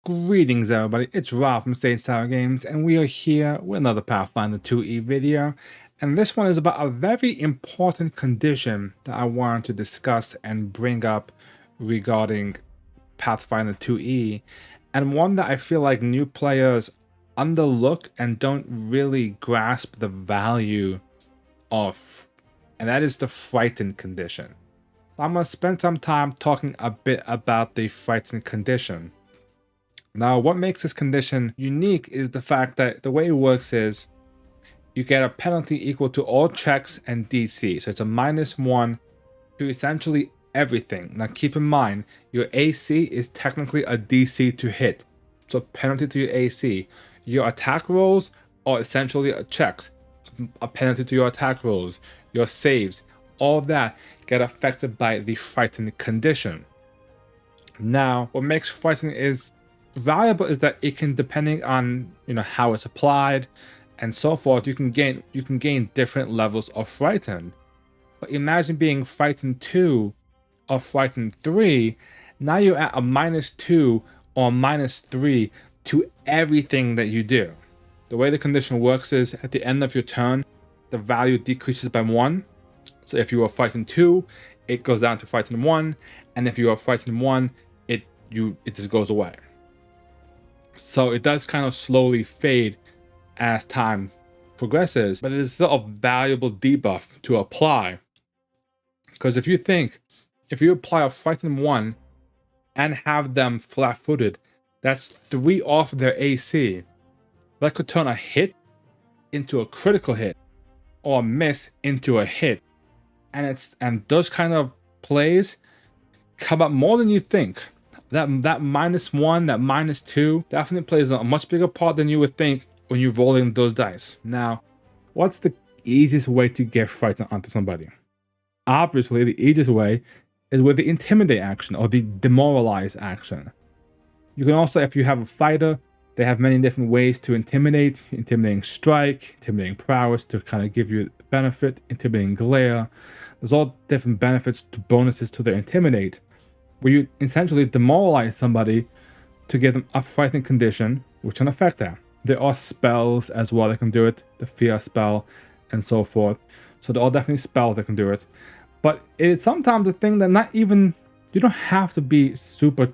Greetings everybody, it's Rob from Stage Tower Games, and we are here with another Pathfinder 2e video. And this one is about a very important condition that I wanted to discuss and bring up regarding Pathfinder 2e, and one that I feel like new players underlook and don't really grasp the value of, and that is the frightened condition. I'm going to spend some time talking a bit about the frightened condition. Now, what makes this condition unique is the fact that the way it works is you get a penalty equal to all checks and DC. So it's a -1 to essentially everything. Now, keep in mind, your AC is technically a DC to hit. So penalty to your AC. Your attack rolls are essentially checks. A penalty to your attack rolls. Your saves. All that get affected by the frightened condition. Now, what makes frightened is valuable is that it can, depending on how it's applied and so forth, you can gain different levels of frightened. But imagine being frightened 2 or frightened 3. Now you're at a -2 or -3 to everything that you do. The way the condition works is at the end of your turn, the value decreases by 1. So if you are frightened 2, it goes down to frightened 1, and if you are frightened 1, it just goes away. So it does kind of slowly fade as time progresses, but it is still a valuable debuff to apply. Because if you apply a frightened 1 and have them flat-footed, that's 3 off their AC. That could turn a hit into a critical hit, or a miss into a hit. And those kind of plays come up more than you think. That -1, that -2 definitely plays a much bigger part than you would think when you're rolling those dice. Now, what's the easiest way to get frightened onto somebody? Obviously, the easiest way is with the intimidate action or the demoralize action. You can also, if you have a fighter, they have many different ways to intimidate. Intimidating strike, intimidating prowess to kind of give you benefit, intimidating glare. There's all different benefits to bonuses to their intimidate, where you essentially demoralize somebody to give them a frightened condition, which can affect that. There are spells as well that can do it, the fear spell and so forth. So there are definitely spells that can do it. But it's sometimes a thing that you don't have to be super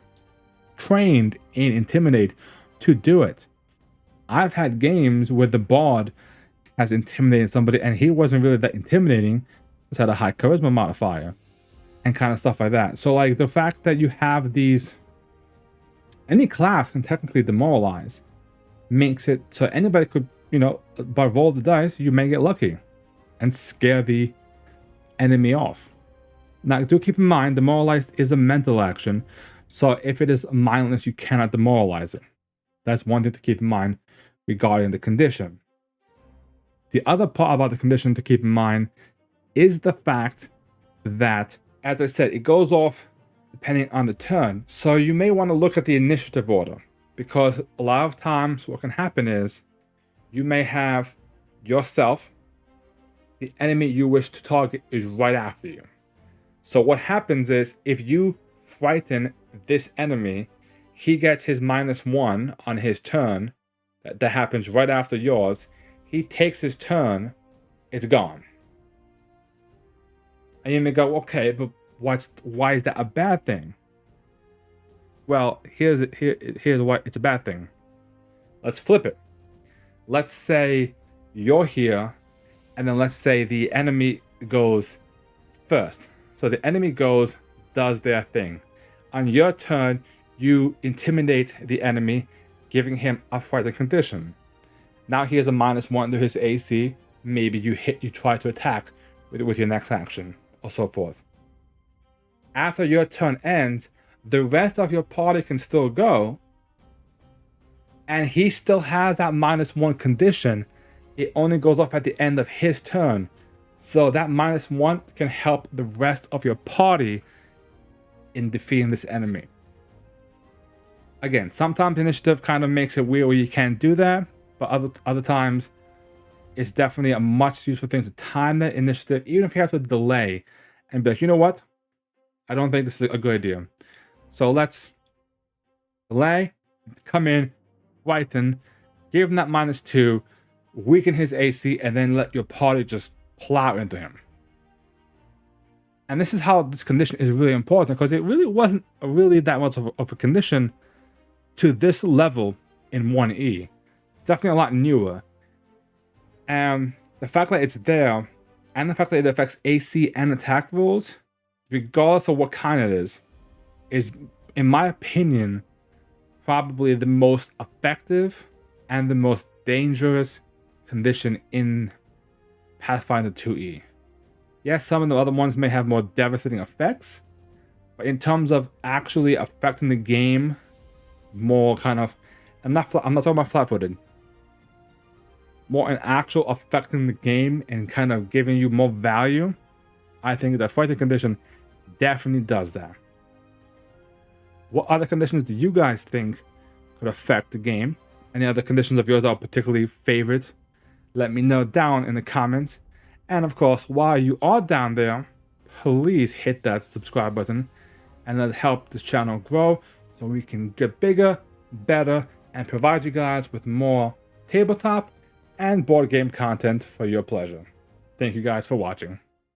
trained in intimidate to do it. I've had games where the bard has intimidated somebody and he wasn't really that intimidating, just had a high charisma modifier and kind of stuff like that. So like the fact that you have these, any class can technically demoralize, makes it so anybody could, by roll the dice, you may get lucky and scare the enemy off. Now do keep in mind, demoralize is a mental action. So if it is mindless, you cannot demoralize it. That's one thing to keep in mind regarding the condition. The other part about the condition to keep in mind is the fact that, as I said, it goes off depending on the turn. So you may want to look at the initiative order, because a lot of times what can happen is you may have yourself, the enemy you wish to target is right after you. So what happens is if you frighten this enemy, he gets his -1 on his turn. That happens right after yours. He takes his turn, it's gone. And you may go, okay, but why is that a bad thing? Well, here's why it's a bad thing. Let's flip it. Let's say you're here, and then let's say the enemy goes first. So the enemy does their thing. On your turn, you intimidate the enemy, giving him a frightened condition. Now he has a -1 to his AC. Maybe you try to attack with your next action, or so forth. After your turn ends, the rest of your party can still go, and he still has that -1 condition. It only goes off at the end of his turn. So that -1 can help the rest of your party in defeating this enemy. Again, sometimes initiative kind of makes it weird where you can't do that, but other times it's definitely a much useful thing to time that initiative, even if you have to delay and be like, you know what? I don't think this is a good idea. So let's delay, come in, Brighton, give him that -2, weaken his AC, and then let your party just plow into him. And this is how this condition is really important, because it really wasn't really that much of a condition to this level in 1E. It's definitely a lot newer. And the fact that it's there, and the fact that it affects AC and attack rolls, regardless of what kind it is, in my opinion, probably the most effective and the most dangerous condition in Pathfinder 2E. Yes, some of the other ones may have more devastating effects, but in terms of actually affecting the game, more kind of, I'm not talking about flat-footed, more in actual affecting the game and kind of giving you more value, I think the fighting condition definitely does that. What other conditions do you guys think could affect the game? Any other conditions of yours that are particularly favorite? Let me know down in the comments. And of course, while you are down there, please hit that subscribe button and let help this channel grow so we can get bigger, better, and provide you guys with more tabletop and board game content for your pleasure. Thank you guys for watching.